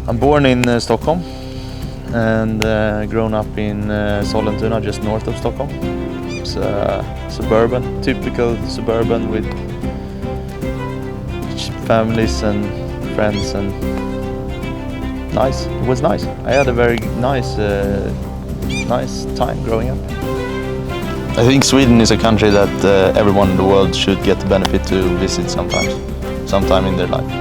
I'm born in Stockholm and grown up in Sollentuna, just north of Stockholm. It's suburban, typical suburban with families and friends, and nice. It was nice. I had a very nice time growing up. I think Sweden is a country that everyone in the world should get the benefit to visit sometime in their life.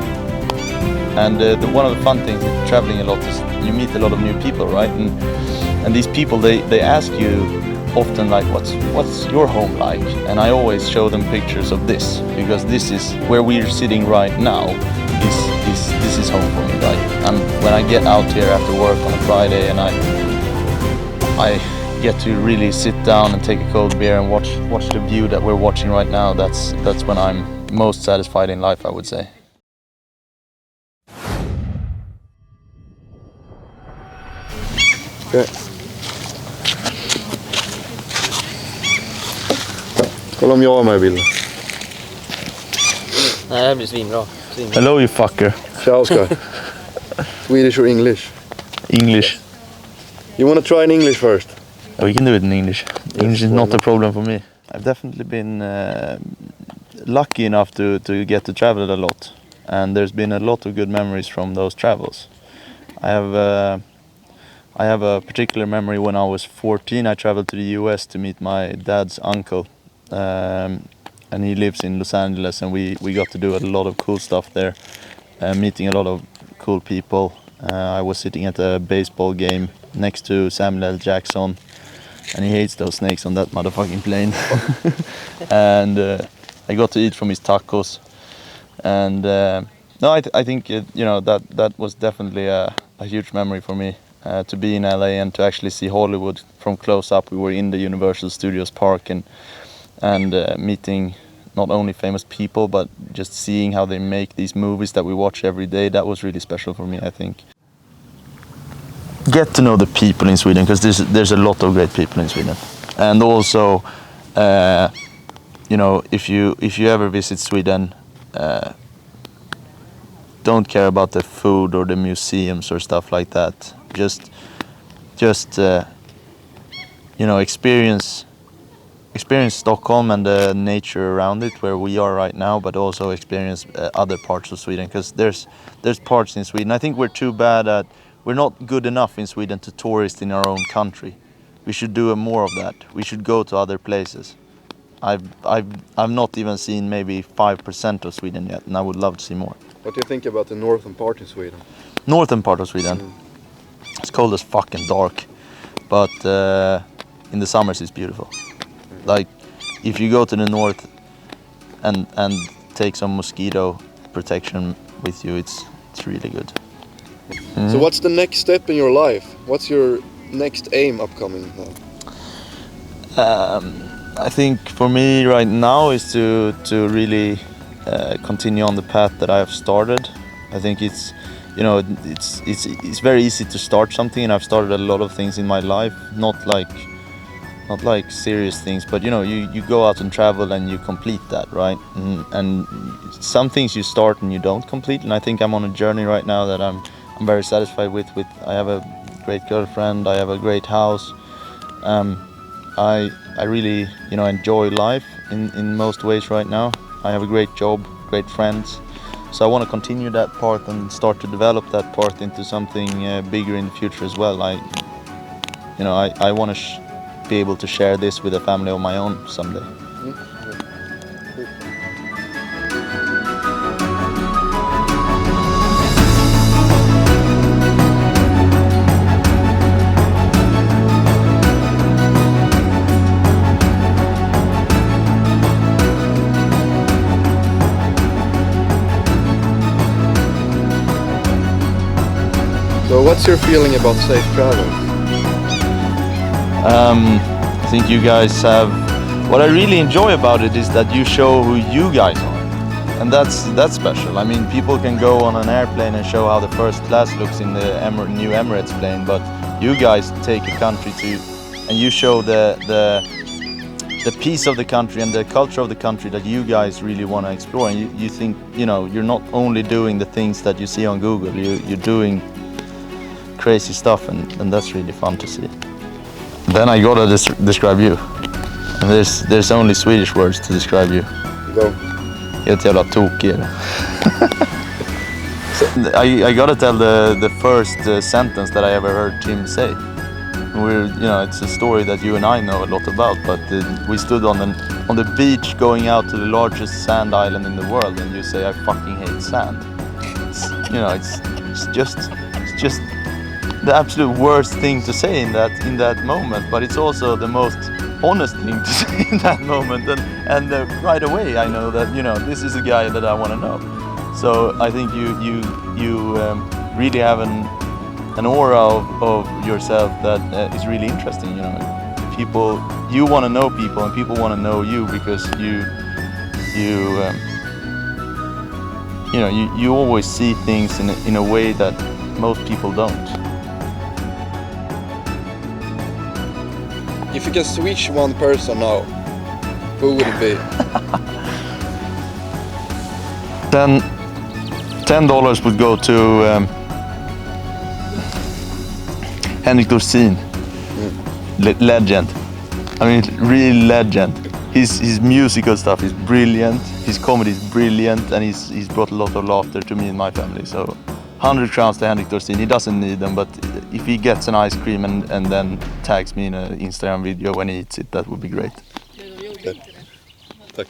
And one of the fun things with traveling a lot is you meet a lot of new people, right? And these people, they ask you often like, what's your home like? And I always show them pictures of this, because this is where we're sitting right now. This is home for me, right? And when I get out here after work on a Friday and I get to really sit down and take a cold beer and watch the view that we're watching right now, that's when I'm most satisfied in life, I would say. Okay. Kolla om jag är med i bilden. Nej, det blir svinbra. Hello you fucker. Ciao Oscar. Swedish or English? English. You want to try in English first? We can do it in English. English is not a problem for me. I've definitely been lucky enough to get to travel a lot, and there's been a lot of good memories from those travels. I have a particular memory when I was 14. I traveled to the US to meet my dad's uncle, and he lives in Los Angeles, and we got to do a lot of cool stuff there, meeting a lot of cool people. I was sitting at a baseball game next to Samuel L. Jackson, and he hates those snakes on that motherfucking plane. And I got to eat from his tacos, and no, I think that was definitely a huge memory for me, to be in LA and to actually see Hollywood from close up. We were in the Universal Studios park and meeting not only famous people, but just seeing how they make these movies that we watch every day. That was really special for me, I think. Get to know the people in Sweden, because there's a lot of great people in Sweden. And also, if you ever visit Sweden, don't care about the food or the museums or stuff like that. Just experience Stockholm and the nature around it, where we are right now, but also experience other parts of Sweden, because there's parts in Sweden. I think we're not good enough in Sweden to tourist in our own country. We should do more of that. We should go to other places. I've not even seen maybe 5% of Sweden yet, and I would love to see more. What do you think about the northern part in Sweden? Northern part of Sweden? It's cold as fuck and dark, but in the summers it's beautiful. Like, if you go to the north and take some mosquito protection with you, it's really good. Mm-hmm. So what's the next step in your life? What's your next aim upcoming now? I think for me right now is to really continue on the path that I have started. I think it's very easy to start something, and I've started a lot of things in my life, not like serious things, but you go out and travel and you complete that, right? And some things you start and you don't complete, and I think I'm on a journey right now that I'm very satisfied with. I have a great girlfriend, I have a great house. I really enjoy life in most ways right now. I have a great job, great friends. So I want to continue that path and start to develop that path into something bigger in the future as well. I want to be able to share this with a family of my own someday. So what's your feeling about SafeTravels? I think you guys have... What I really enjoy about it is that you show who you guys are. And that's special. I mean, people can go on an airplane and show how the first class looks in the new Emirates plane, but you guys take a country and you show the piece of the country and the culture of the country that you guys really want to explore. And you think, you're not only doing the things that you see on Google, you're doing crazy stuff, and that's really fun to see. Then I gotta describe you. And there's only Swedish words to describe you. Go. Helt jävla tokig är det. I gotta tell the first sentence that I ever heard Tim say. It's a story that you and I know a lot about, but we stood on the beach going out to the largest sand island in the world, and you say, "I fucking hate sand." It's just the absolute worst thing to say in that moment, but it's also the most honest thing to say in that moment, and right away I know that this is a guy that I want to know. So I think you really have an aura of yourself that is really interesting. You want to know people, and people want to know you because you always see things in a way that most people don't. If you can switch one person now, who would it be? $10 would go to Henrik Dorsin. Legend. I mean, real legend. His musical stuff is brilliant. His comedy is brilliant, and he's brought a lot of laughter to me and my family. So 100 crowns to Henrik Dorsin. He doesn't need them, but if he gets an ice cream and then tags me in an Instagram video when he eats it, that would be great. Okay. Tack.